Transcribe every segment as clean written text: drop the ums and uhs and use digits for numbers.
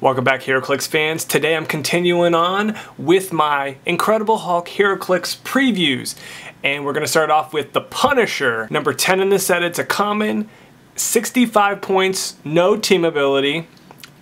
Welcome back, Heroclix fans. Today I'm continuing on with my Incredible Hulk Heroclix previews. And we're going to start off with the Punisher. Number 10 in the set, it's a common, 65 points, no team ability.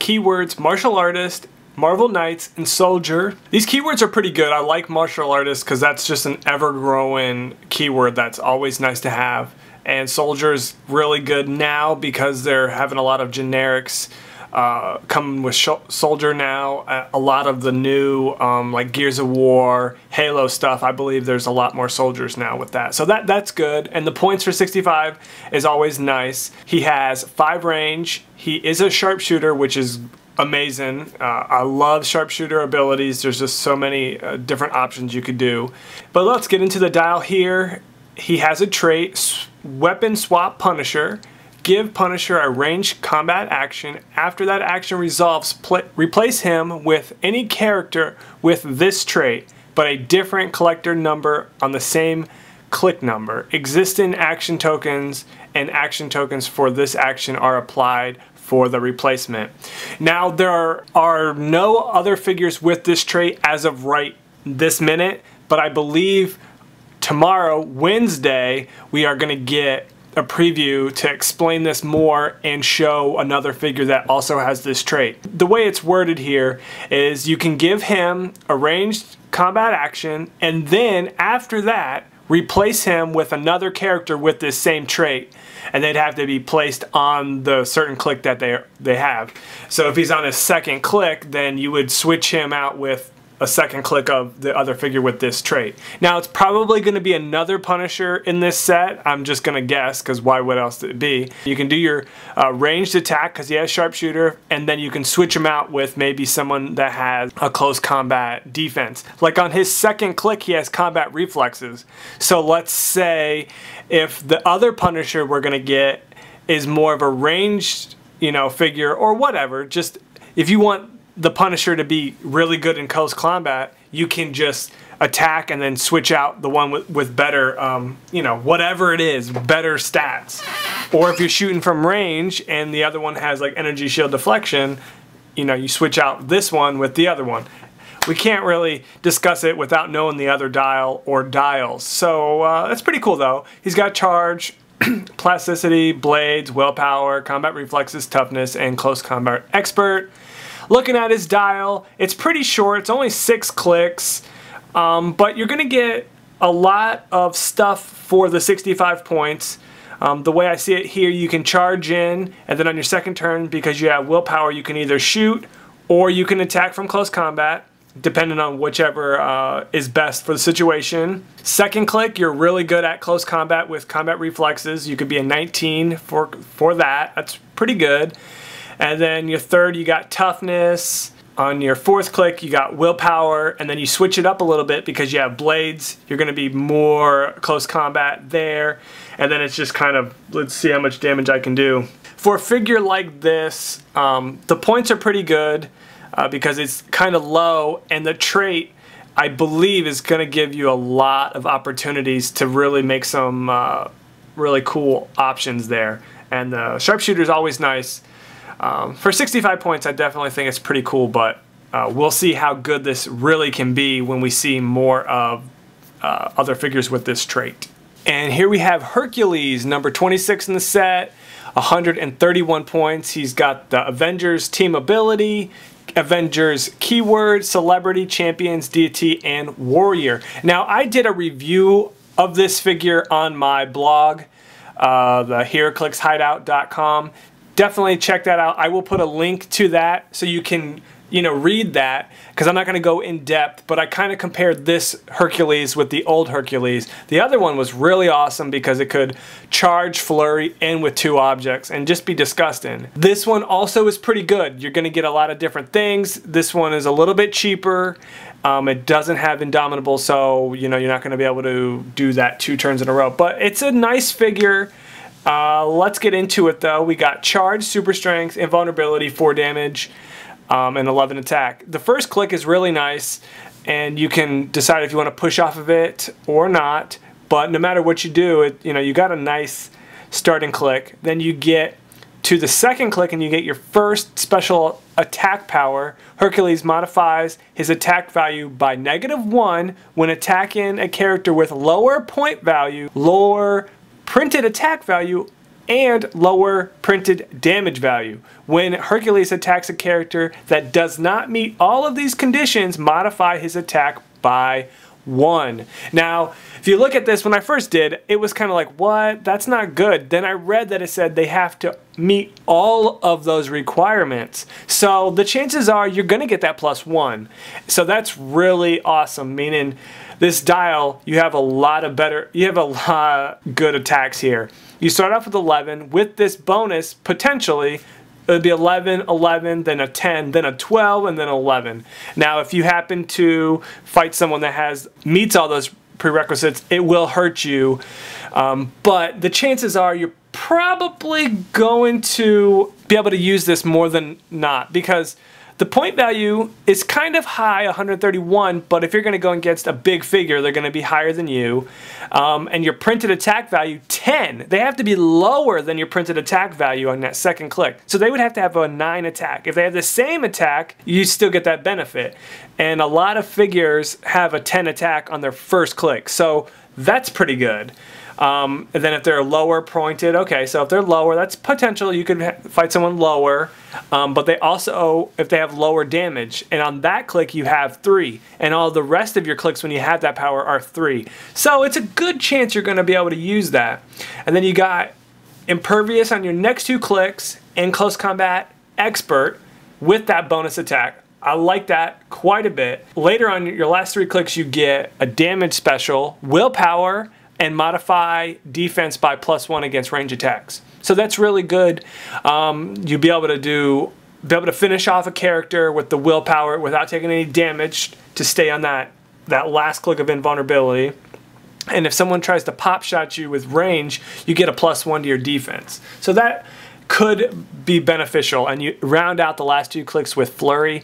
Keywords, martial artist, Marvel Knights, and soldier. These keywords are pretty good. I like martial artist because that's just an ever-growing keyword that's always nice to have. And soldier is really good now because they're having a lot of generics coming with soldier now. A lot of the new like Gears of War, Halo stuff, I believe there's a lot more soldiers now with that. So that's good. And the points for 65 is always nice. He has 5 range. He is a sharpshooter, which is amazing. I love sharpshooter abilities. There's just so many different options you could do. But let's get into the dial here. He has a trait, Weapon Swap Punisher. Give Punisher a ranged combat action. After that action resolves, replace him with any character with this trait, but a different collector number on the same click number. Existing action tokens and action tokens for this action are applied for the replacement. Now, there are no other figures with this trait as of right this minute, but I believe tomorrow, Wednesday, we are going to get a preview to explain this more and show another figure that also has this trait. The way it's worded here is you can give him a ranged combat action, and then after that replace him with another character with this same trait, and they'd have to be placed on the certain click that they have. So if he's on his second click, then you would switch him out with a second click of the other figure with this trait. Now, it's probably going to be another Punisher in this set. I'm just going to guess, because why would else it be? You can do your ranged attack, because he has sharpshooter, and then you can switch him out with maybe someone that has a close combat defense. Like on his second click, he has combat reflexes. So let's say if the other Punisher we're going to get is more of a ranged, figure or whatever, just if you want the Punisher to be really good in close combat, you can just attack and then switch out the one with better, whatever it is, better stats. Or if you're shooting from range and the other one has like energy shield deflection, you switch out this one with the other one. We can't really discuss it without knowing the other dial or dials. So that's pretty cool though. He's got charge, plasticity, blades, willpower, combat reflexes, toughness, and close combat expert. Looking at his dial, it's pretty short. It's only 6 clicks, but you're going to get a lot of stuff for the 65 points. The way I see it here, you can charge in, and then on your second turn, because you have willpower, you can either shoot or you can attack from close combat, depending on whichever is best for the situation. Second click, you're really good at close combat with combat reflexes. You could be a 19 for that. That's pretty good. And then your third, you got toughness. On your fourth click, you got willpower, and then you switch it up a little bit because you have blades. You're going to be more close combat there. And then it's just kind of, let's see how much damage I can do. For a figure like this, the points are pretty good because it's kind of low, and the trait, I believe, is going to give you a lot of opportunities to really make some really cool options there. And the sharpshooter is always nice. For 65 points, I definitely think it's pretty cool, but we'll see how good this really can be when we see more of other figures with this trait. And here we have Hercules, number 26 in the set, 131 points. He's got the Avengers team ability, Avengers keyword, celebrity, champions, deity, and warrior. Now, I did a review of this figure on my blog, the heroclixhideout.com. Definitely check that out. I will put a link to that so you can, read that, because I'm not going to go in depth, but I kind of compared this Hercules with the old Hercules. The other one was really awesome because it could charge, flurry, and with 2 objects and just be disgusting. This one also is pretty good. You're going to get a lot of different things. This one is a little bit cheaper. It doesn't have Indomitable, so you're not going to be able to do that 2 turns in a row. But it's a nice figure. Let's get into it though. We got charge, super strength, invulnerability, 4 damage, and 11 attack. The first click is really nice, and you can decide if you want to push off of it or not. But no matter what you do, you got a nice starting click. Then you get to the second click and you get your first special attack power. Hercules modifies his attack value by -1 when attacking a character with lower point value, lower printed attack value, and lower printed damage value. When Hercules attacks a character that does not meet all of these conditions, modify his attack by 1. Now, if you look at this, when I first did, it was kind of like, what? That's not good. Then I read that it said they have to meet all of those requirements. So the chances are you're going to get that +1. So that's really awesome, meaning this dial, you have a lot good attacks here. You start off with 11. With this bonus, potentially, it would be 11, 11, then a 10, then a 12, and then 11. Now, if you happen to fight someone that meets all those prerequisites, it will hurt you. But the chances are you're probably going to be able to use this more than not, because the point value is kind of high, 131, but if you're going to go against a big figure, they're going to be higher than you. And your printed attack value, 10. They have to be lower than your printed attack value on that second click. So they would have to have a 9 attack. If they have the same attack, you still get that benefit. And a lot of figures have a 10 attack on their first click. So that's pretty good. And then if they're lower pointed, okay, so if they're lower, that's potential. You could fight someone lower, but they also, if they have lower damage, and on that click you have 3, and all the rest of your clicks when you have that power are 3. So it's a good chance you're going to be able to use that. And then you got impervious on your next 2 clicks, and close combat expert with that bonus attack. I like that quite a bit. Later on your last 3 clicks you get a damage special, willpower, and modify defense by +1 against range attacks. So that's really good. You'll be able to finish off a character with the willpower without taking any damage to stay on that last click of invulnerability. And if someone tries to pop shot you with range, you get a +1 to your defense. So that could be beneficial, and you round out the last 2 clicks with flurry.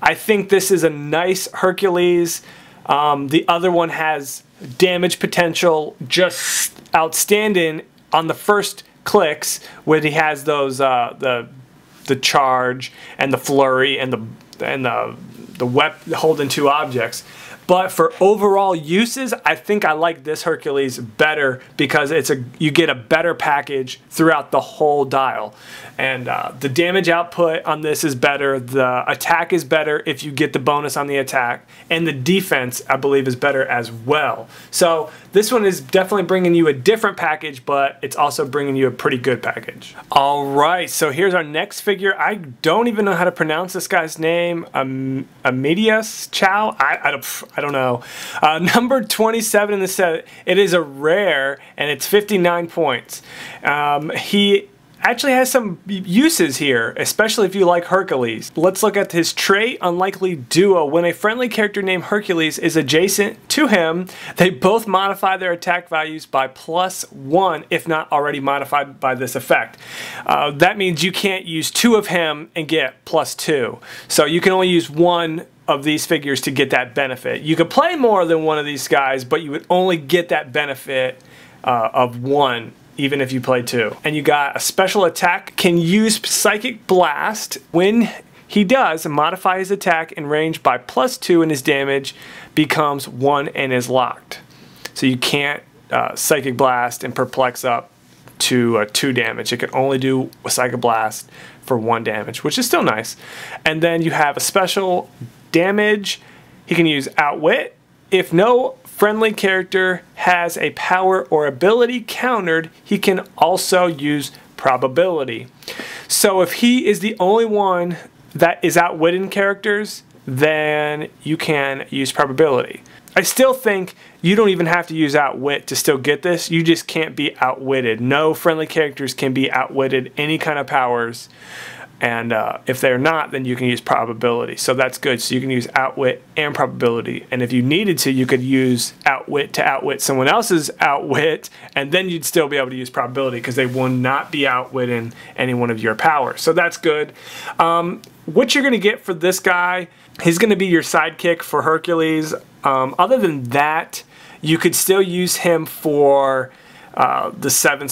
I think this is a nice Hercules. The other one has damage potential just outstanding on the first clicks, when he has those the charge and the flurry and the weapon holding 2 objects. But for overall uses, I think I like this Hercules better because you get a better package throughout the whole dial. And the damage output on this is better, the attack is better if you get the bonus on the attack, and the defense, I believe, is better as well. So this one is definitely bringing you a different package, but it's also bringing you a pretty good package. Alright, so here's our next figure. I don't even know how to pronounce this guy's name. Amadeus Cho? I don't know. Number 27 in the set. It is a rare, and it's 59 points. He actually has some uses here, especially if you like Hercules. Let's look at his trait, Unlikely Duo. When a friendly character named Hercules is adjacent to him, they both modify their attack values by +1 if not already modified by this effect. That means you can't use 2 of him and get +2. So you can only use 1 of these figures to get that benefit. You could play more than 1 of these guys, but you would only get that benefit of 1 even if you play 2. And you got a special attack, can use Psychic Blast. When he does, modify his attack and range by +2, and his damage becomes 1 and is locked. So you can't Psychic Blast and Perplex up to 2 damage. It can only do a Psychic Blast for 1 damage, which is still nice. And then you have a special damage. He can use Outwit. If no friendly character has a power or ability countered, he can also use Probability. So if he is the only one that is outwitting characters, then you can use Probability. I still think you don't even have to use Outwit to still get this. You just can't be outwitted. No friendly characters can be outwitted, any kind of powers. And if they're not, then you can use Probability. So that's good. So you can use Outwit and Probability. And if you needed to, you could use Outwit to outwit someone else's Outwit, and then you'd still be able to use Probability because they will not be outwitting any one of your powers. So that's good. What you're going to get for this guy, he's going to be your sidekick for Hercules. Other than that, you could still use him for the 7th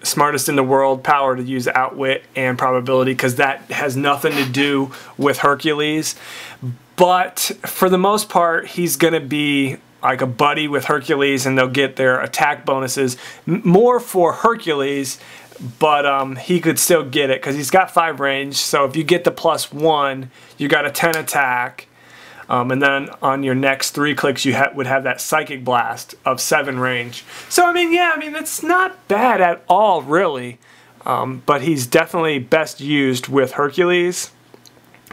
smartest in the world power to use outwit and probability, because that has nothing to do with Hercules. But for the most part, he's going to be like a buddy with Hercules, and they'll get their attack bonuses more for Hercules, but he could still get it because he's got 5 range. So if you get the +1, you got a 10 attack, and then on your next 3 clicks you would have that Psychic Blast of 7 range. So I mean, yeah, I mean, it's not bad at all, really, but he's definitely best used with Hercules.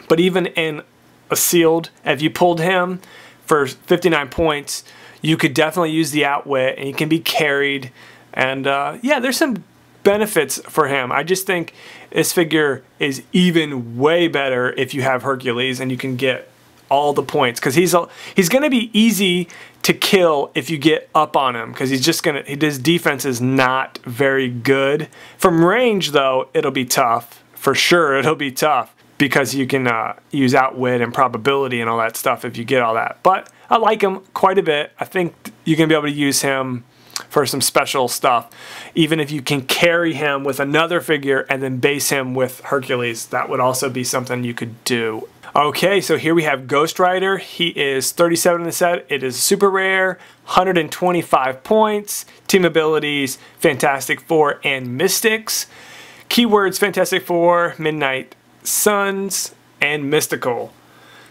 But even in a sealed, if you pulled him for 59 points, you could definitely use the outwit, and he can be carried, and yeah, there's some benefits for him. I just think this figure is even way better if you have Hercules and you can get all the points, because he's going to be easy to kill if you get up on him, because his defense is not very good. From range though, it'll be tough for sure. It'll be tough because you can use outwit and probability and all that stuff if you get all that. But I like him quite a bit. I think you're going to be able to use him for some special stuff. Even if you can carry him with another figure and then base him with Hercules, that would also be something you could do. Okay, so here we have Ghost Rider. He is 37 in the set. It is super rare, 125 points. Team abilities, Fantastic Four and Mystics. Keywords, Fantastic Four, Midnight Suns, and Mystical.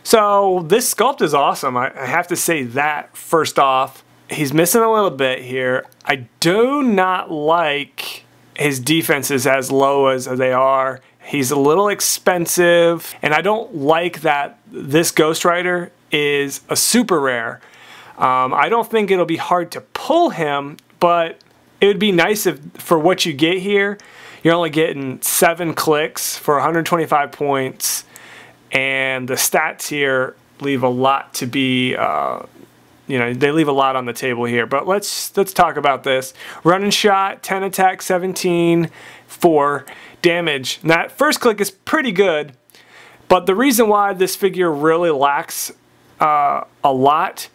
So this sculpt is awesome. I have to say that first off. He's missing a little bit here. I do not like his defenses as low as they are. He's a little expensive, and I don't like that this Ghost Rider is a super rare. I don't think it'll be hard to pull him, but it would be nice if, for what you get here, you're only getting 7 clicks for 125 points, and the stats here leave a lot to be, you know, they leave a lot on the table here. But let's talk about this. Running shot, 10 attack, 17, 4 damage. And that first click is pretty good, but the reason why this figure really lacks a lot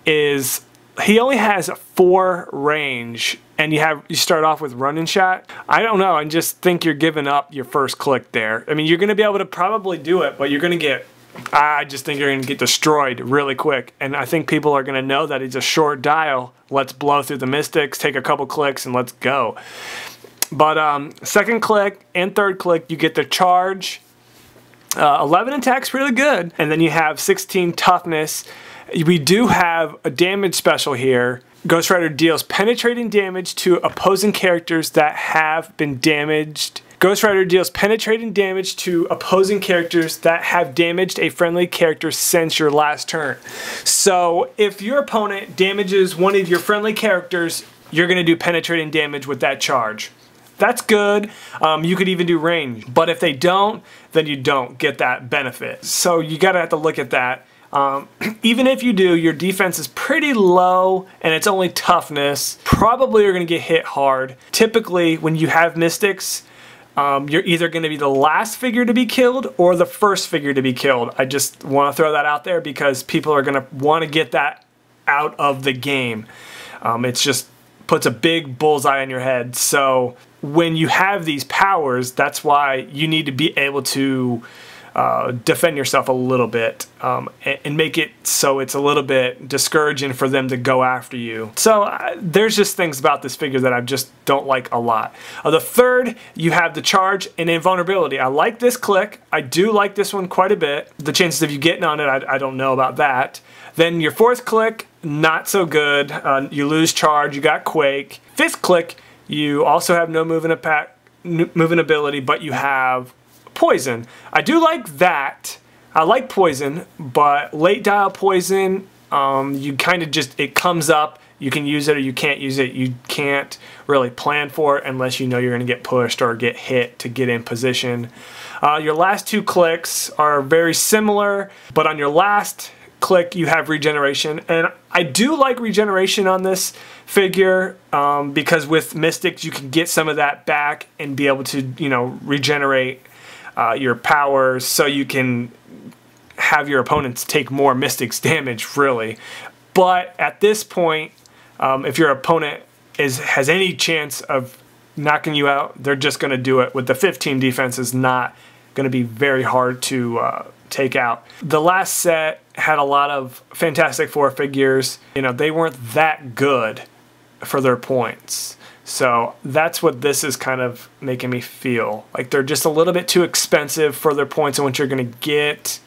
is he only has 4 range, and you start off with running shot. I don't know, I just think you're giving up your first click there. I mean, you're going to be able to probably do it, but you're going to get, I just think you're going to get destroyed really quick. And I think people are going to know that he's a short dial. Let's blow through the Mystics, take a couple clicks, and let's go. But second click and third click, you get the charge. 11 attack's really good. And then you have 16 toughness. We do have a damage special here. Ghost Rider deals penetrating damage to opposing characters that have been damaged. Ghost Rider deals penetrating damage to opposing characters that have damaged a friendly character since your last turn. So if your opponent damages one of your friendly characters, you're going to do penetrating damage with that charge. That's good. You could even do range. But if they don't, then you don't get that benefit. So you gotta have to look at that. Even if you do, your defense is pretty low and it's only toughness. Probably you're gonna get hit hard. Typically, when you have Mystics, you're either gonna be the last figure to be killed or the first figure to be killed. I just wanna throw that out there because people are gonna wanna get that out of the game. It's just puts a big bullseye on your head. So when you have these powers, that's why you need to be able to defend yourself a little bit and make it so it's a little bit discouraging for them to go after you. So there's just things about this figure that I just don't like a lot. The third, you have the charge and invulnerability. I like this click. I do like this one quite a bit. The chances of you getting on it, I don't know about that. Then your fourth click, not so good. You lose charge, you got Quake. Fifth click, you also have no moving ability, but you have poison. I do like that. I like poison, but late dial poison, you kind of just, it comes up, you can use it or you can't use it. You can't really plan for it unless you know you're going to get pushed or get hit to get in position. Your last 2 clicks are very similar, but on your last click you have regeneration, and I do like regeneration on this figure because with Mystics you can get some of that back and be able to, you know, regenerate your powers so you can have your opponents take more Mystics damage, really. But at this point, if your opponent has any chance of knocking you out, they're just going to do it. With the 15 defense is not going to be very hard to take out. The last set had a lot of Fantastic Four figures. You know, they weren't that good for their points. So that's what this is kind of making me feel. Like they're just a little bit too expensive for their points and what you're going to get.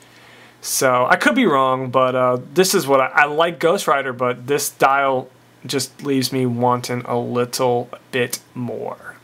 So I could be wrong, but this is what I like Ghost Rider, but this style just leaves me wanting a little bit more.